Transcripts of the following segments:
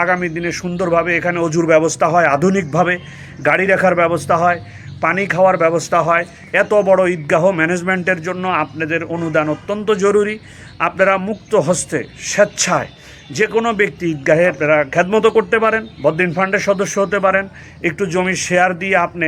আগামী দিনে সুন্দরভাবে এখানে অজুর ব্যবস্থা হয়, আধুনিকভাবে গাড়ি রাখার ব্যবস্থা হয়, পানি খাওয়ার ব্যবস্থা হয়। এত বড় ঈদগাহ ম্যানেজমেন্টের জন্য আপনাদের অনুদান অত্যন্ত জরুরি। আপনারা মুক্ত হস্তে স্বেচ্ছায় যে কোনো ব্যক্তি ঈদগাহের খেদমত করতে পারেন, বদ্দিন ফান্ডের সদস্য হতে পারেন, একটু জমি শেয়ার দিয়ে আপনি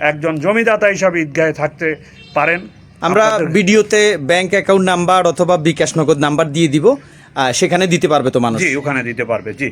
একজন জমিদাতা হিসাবে ঈদগাহে থাকতে পারেন। আমরা ভিডিওতে ব্যাংক অ্যাকাউন্ট নাম্বার অথবা বিকাশ নগদ নাম্বার দিয়ে দিব, সেখানে দিতে পারবে তো মানুষ? জি, ওখানে দিতে পারবে। জি।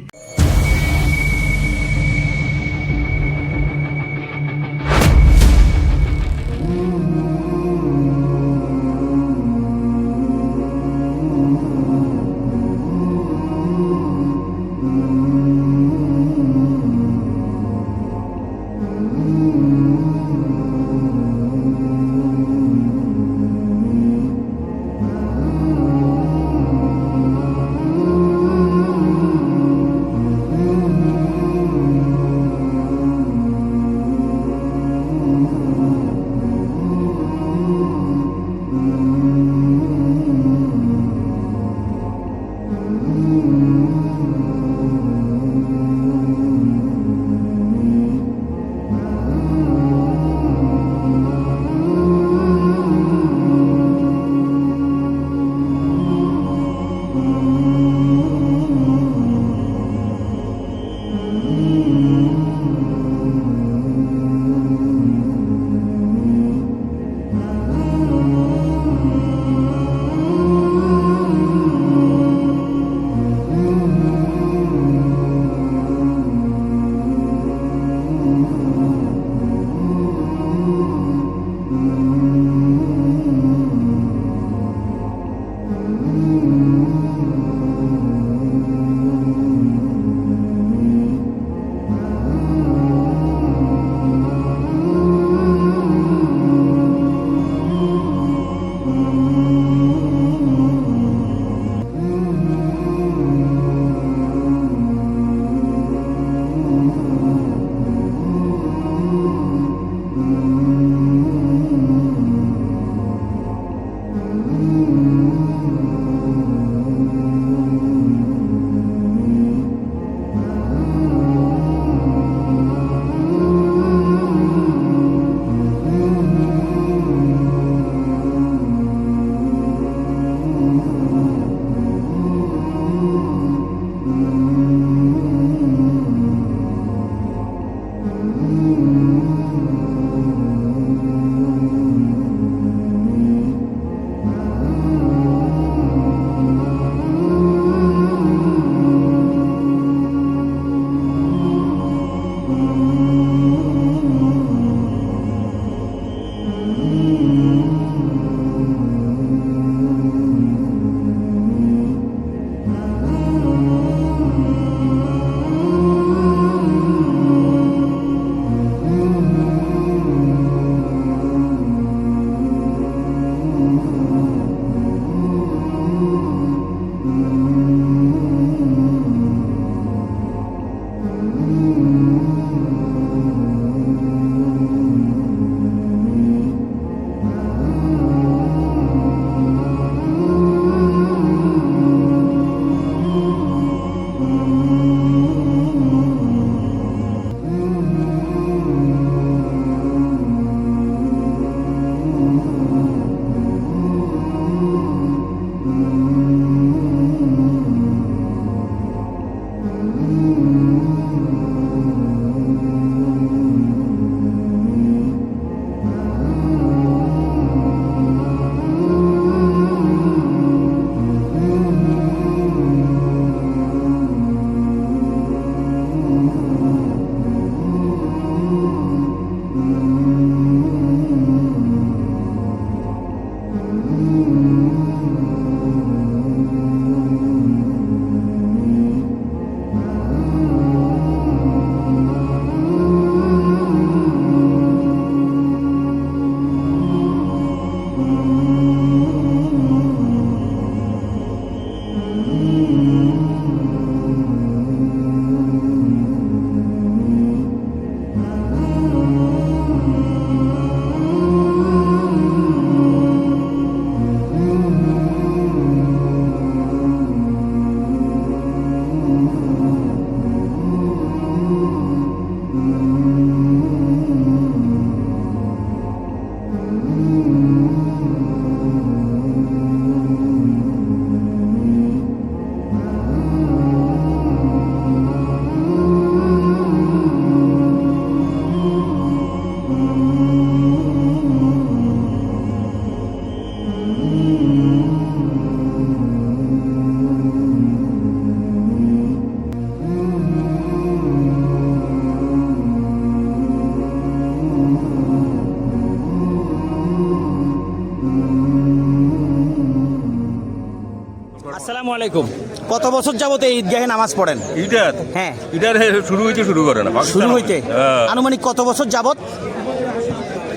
আলাইকুম। কত বছর যাবত এই ঈদগাহে নামাজ পড়েন? ইটার হ্যাঁ, ইটার শুরু হইতে শুরু করে না শুরু হইতে হ্যাঁ। আনুমানিক কত বছর যাবত?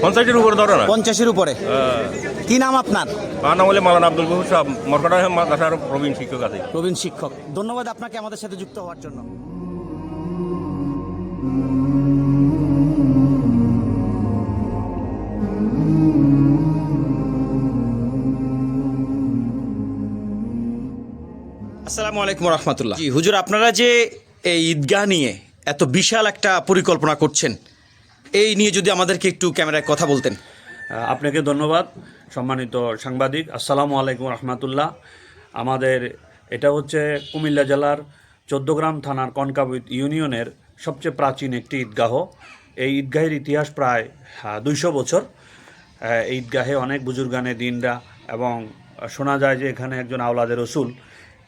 50-এর উপরে ধরে না 50-এর উপরে। কি নাম আপনার? আমার নাম হলে মালানা আব্দুল গফুর সাহেব, মরকাটা মাদ্রাসার প্রবীণ শিক্ষক আছে। প্রবীণ শিক্ষক, ধন্যবাদ আপনাকে আমাদের সাথে যুক্ত হওয়ার জন্য। আসসালামু আলাইকুম রহমতুল্লাহ। জি হুজুর, আপনারা যে এই ঈদগাহ নিয়ে এত বিশাল একটা পরিকল্পনা করছেন, এই নিয়ে যদি আমাদেরকে একটু ক্যামেরায় কথা বলতেন। আপনাকে ধন্যবাদ সম্মানিত সাংবাদিক। আসসালামু আলাইকুম রহমতুল্লাহ। আমাদের এটা হচ্ছে কুমিল্লা জেলার 14 গ্রাম থানার কনকাবুত ইউনিয়নের সবচেয়ে প্রাচীন একটি ঈদগাহ। এই ঈদগাহের ইতিহাস প্রায় 200 বছর। এই ঈদগাহে অনেক বুজুর্গানে দিনরা এবং শোনা যায় যে এখানে একজন আওলাদের রসুল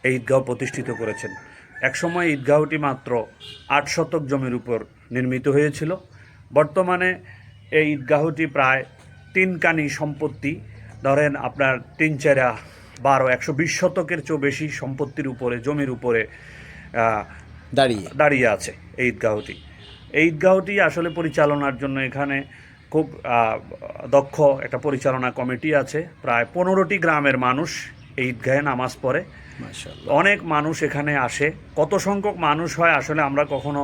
এই ঈদগাহ প্রতিষ্ঠিত করেছেন। একসময় ঈদগাহটি মাত্র 8 শতক জমির উপর নির্মিত হয়েছিল। বর্তমানে এই ঈদগাহটি প্রায় 3 কানি সম্পত্তি, ধরেন আপনার 3-4-12 120 শতকের চেয়েও বেশি সম্পত্তির উপরে, জমির উপরে দাঁড়িয়ে আছে এই ঈদগাহটি। এই ঈদগাহটি আসলে পরিচালনার জন্য এখানে খুব দক্ষ একটা পরিচালনা কমিটি আছে। প্রায় 15টি গ্রামের মানুষ এই ঈদগাহে নামাজ পড়ে। অনেক মানুষ এখানে আসে। কত সংখ্যক মানুষ হয় আসলে আমরা কখনো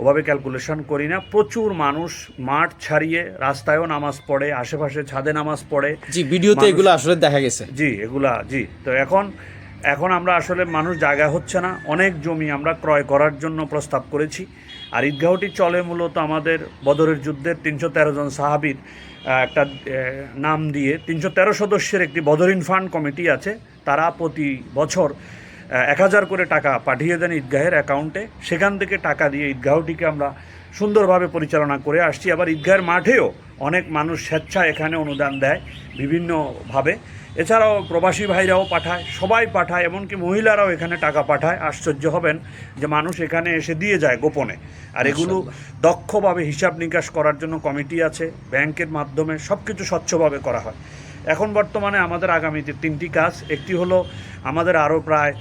ওভাবে ক্যালকুলেশন করি না। প্রচুর মানুষ মাঠ ছাড়িয়ে রাস্তায়ও নামাজ পড়ে, আশেপাশে ছাদে নামাজ পড়ে। জি, ভিডিওতে এগুলো আসলে দেখা গেছে। জি, জি। তো এখন আমরা আসলে মানুষ জায়গা হচ্ছে না, অনেক জমি আমরা ক্রয় করার জন্য প্রস্তাব করেছি। আর ঈদগাহটি চলে মূলত আমাদের বদরের যুদ্ধের 313 জন সাহাবীর একটা নাম দিয়ে 313 সদস্যের একটি বদরিন ফান্ড কমিটি আছে। তারা প্রতি বছর 1000 করে টাকা পাঠিয়ে দেন ঈদগাহের অ্যাকাউন্টে। সেখান থেকে টাকা দিয়ে ঈদগাহটিকে আমরা সুন্দরভাবে পরিচালনা করে আসছি। আবার ঈদগাহের মাঠেও অনেক মানুষ স্বেচ্ছায় এখানে অনুদান দেয় বিভিন্নভাবে। এছাড়াও প্রবাসী ভাইরাও পাঠায়, সবাই পাঠায়, এমনকি মহিলারাও এখানে টাকা পাঠায়। আশ্চর্য হবেন যে মানুষ এখানে এসে দিয়ে যায় গোপনে। আর এগুলো দক্ষভাবে হিসাব নিকাশ করার জন্য কমিটি আছে, ব্যাংকের মাধ্যমে সব কিছু স্বচ্ছভাবে করা হয়। এখন বর্তমানে আমাদের আগামীতে 3টি কাজ। একটি হলো আমাদের আরও প্রায়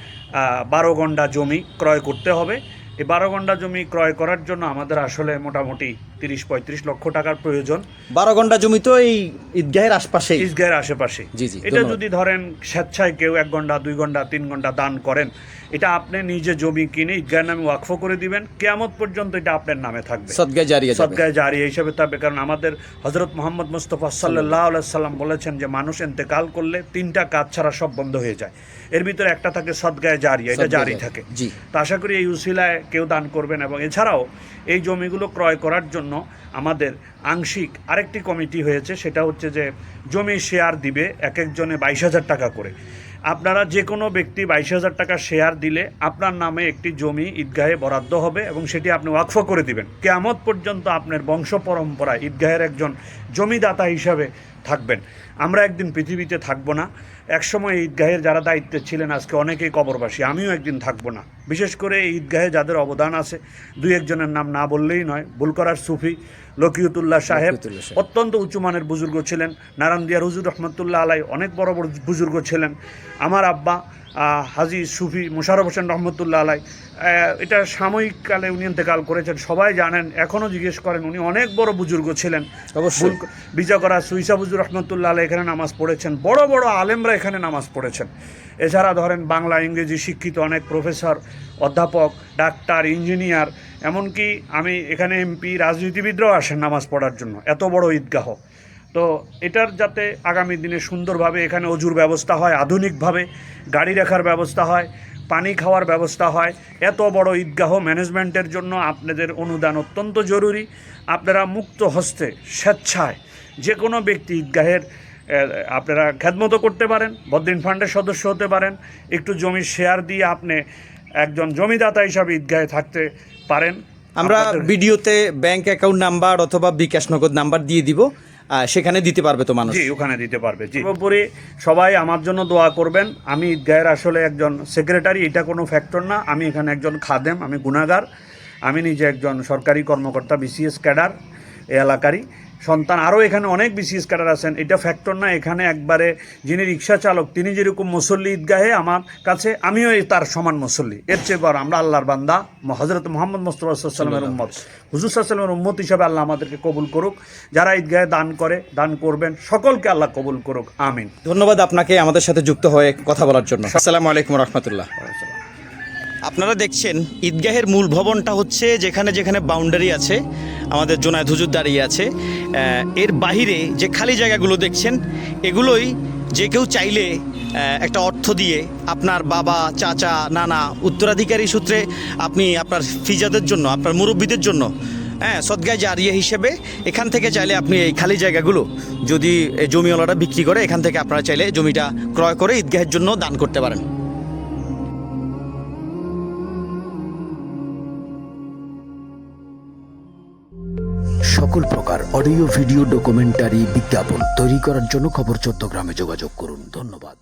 12 গন্ডা জমি ক্রয় করতে হবে। এই 12 গন্ডা জমি ক্রয় করার জন্য আমাদের আসলে মোটামুটি 30-35 লক্ষ টাকার প্রয়োজন। 12 ঘন্টা জমি তো এই ঈদগাহের আশপাশে, ঈদগাহের আশেপাশে। জি জি, এটা যদি ধরেন স্বেচ্ছায় কেউ 1 ঘন্টা 2 ঘন্টা 3 ঘন্টা দান করেন, এটা আপনি নিজে জমি কিনে ঈদগাহের নামে ওয়াকফ করে দিবেন। কিয়ামত পর্যন্ত এটা আপনার নামে থাকবে, সদকায়ে জারিয়া, সদকায়ে জারিয়া হিসেবে থাকবে। কারণ আমাদের হযরত মুহাম্মদ মুস্তাফা সাল্লাল্লাহু আলাইহি সাল্লাম বলেছেন যে মানুষ ইন্তেকাল করলে 3টা কাজ ছাড়া সব বন্ধ হয়ে যায়। এর ভিতরে একটা থাকে সদকায়ে জারিয়া, এটা জারি থাকে। তো আশা করি এই উসিলায় কেউ দান করবেন। এবং এছাড়াও এই জমিগুলো ক্রয় করার জন্য আমাদের আংশিক আরেকটি কমিটি হয়েছে। সেটা হচ্ছে যে জমি শেয়ার দিবে এক একজনে 22,000 টাকা করে। আপনারা যে কোনো ব্যক্তি 22,000 টাকা শেয়ার দিলে আপনার নামে একটি জমি ঈদগাহে বরাদ্দ হবে এবং সেটি আপনি ওয়াকফ করে দিবেন। কিয়ামত পর্যন্ত আপনার বংশ পরম্পরায় ঈদগাহের একজন জমিদাতা হিসাবে থাকবেন। আমরা একদিন পৃথিবীতে থাকবো না। একসময় ঈদগাহের যারা দায়িত্বে ছিলেন আজকে অনেকেই কবরবাসী, আমিও একদিন থাকবো না। বিশেষ করে এই ঈদগাহে যাদের অবদান আছে, 2-1 জনের নাম না বললেই নয়। বুলকরার সুফি লকিউতুল্লাহ সাহেব অত্যন্ত উঁচুমানের বুজুর্গ ছিলেন। নারায়ণদিয়ার হুজুর রহমতুল্লাহ আলাই অনেক বড় বড় বুজুর্গ ছিলেন। আমার আব্বা হাজি সুফি মোশাররফ হোসেন রহমতুল্লাহ আলাই, এটা সাময়িককালে উনি ইন্তেকাল করেছেন, সবাই জানেন। এখনও জিজ্ঞেস করেন, উনি অনেক বড় বুজুর্গ ছিলেন। অবশ্যই বিজয়করা সুইসা হুজুর রহমতুল্লাহ আলাই এখানে নামাজ পড়েছেন। বড় বড় আলেমরা এখানে নামাজ পড়েছেন। এছাড়া ধরেন বাংলা ইংরেজি শিক্ষিত অনেক প্রফেসর, অধ্যাপক, ডাক্তার, ইঞ্জিনিয়ার, এমনকি আমি এখানে এমপি, রাজনীতিবিদরাও আসেন নামাজ পড়ার জন্য। এত বড় ঈদগাহ। তো এটার যাতে আগামী দিনে সুন্দরভাবে এখানে অজুর ব্যবস্থা হয়, আধুনিকভাবে গাড়ি রাখার ব্যবস্থা হয়, পানি খাওয়ার ব্যবস্থা হয়। এত বড় ঈদগাহ ম্যানেজমেন্টের জন্য আপনাদের অনুদান অত্যন্ত জরুরি। আপনারা মুক্ত হস্তে স্বেচ্ছায় যে কোনো ব্যক্তি ঈদগাহের আপনারা খেদমতো করতে পারেন, বদরিন ফান্ডের সদস্য হতে পারেন। একটু জমির শেয়ার দিয়ে আপনি একজন জমিদাতা হিসাবে ঈদগাহে থাকতে পারেন। আমরা ভিডিওতে ব্যাংক অ্যাকাউন্ট নাম্বার অথবা বিকাশ নগদ নাম্বার দিয়ে দিব, সেখানে দিতে পারবে তো মানুষ? জি, ওখানে দিতে পারবে। জি, পুরোপুরি সবাই আমার জন্য দোয়া করবেন। আমি ঈদগাহের আসলে একজন সেক্রেটারি, এটা কোনো ফ্যাক্টর না। আমি এখানে একজন খাদেম, আমি গুনাহগার। আমি নিজে একজন সরকারি কর্মকর্তা, বিসিএস ক্যাডার এ এলাকারই। সন্তান, আরও এখানে অনেক বিসিএস ক্যাডার আছেন, এটা ফ্যাক্টর না। এখানে একবারে যিনি রিক্সা চালক তিনি যেরকম মুসল্লি ঈদগাহে আমার কাছে, আমিও তার সমান মুসল্লি, এর চেয়ে বড় আমরা আল্লাহর বান্দা হযরত মুহাম্মদ মুস্তাফা সাল্লাল্লাহু উম্মত, হুজুর সাল্লাল্লাহু উম্মত হিসাবে আল্লাহ আমাদেরকে কবুল করুক। যারা ঈদগাহে দান করবেন সকলকে আল্লাহ কবুল করুক, আমিন। ধন্যবাদ আপনাকে আমাদের সাথে যুক্ত হয়ে কথা বলার জন্য। আসসালামু আলাইকুম রহমতুল্লাহ। আপনারা দেখছেন ঈদগাহের মূল ভবনটা হচ্ছে যেখানে যেখানে বাউন্ডারি আছে, আমাদের জোনায়েদ হুজুর দাঁড়িয়ে আছে। এর বাহিরে যে খালি জায়গাগুলো দেখছেন এগুলোই যে কেউ চাইলে একটা অর্থ দিয়ে আপনার বাবা, চাচা, নানা উত্তরাধিকারী সূত্রে আপনি আপনার ফিজাদের জন্য, আপনার মুরব্বীদের জন্য সদগায় জারিয়া হিসেবে এখান থেকে চাইলে আপনি এই খালি জায়গাগুলো যদি জমিওয়ালারা বিক্রি করে, এখান থেকে আপনারা চাইলে জমিটা ক্রয় করে ঈদগাহের জন্য দান করতে পারেন। সকল প্রকার অডিও ভিডিও ডকুমেন্টারি বিজ্ঞাপন তৈরি করার জন্য খবর 14 গ্রামে যোগাযোগ করুন। ধন্যবাদ।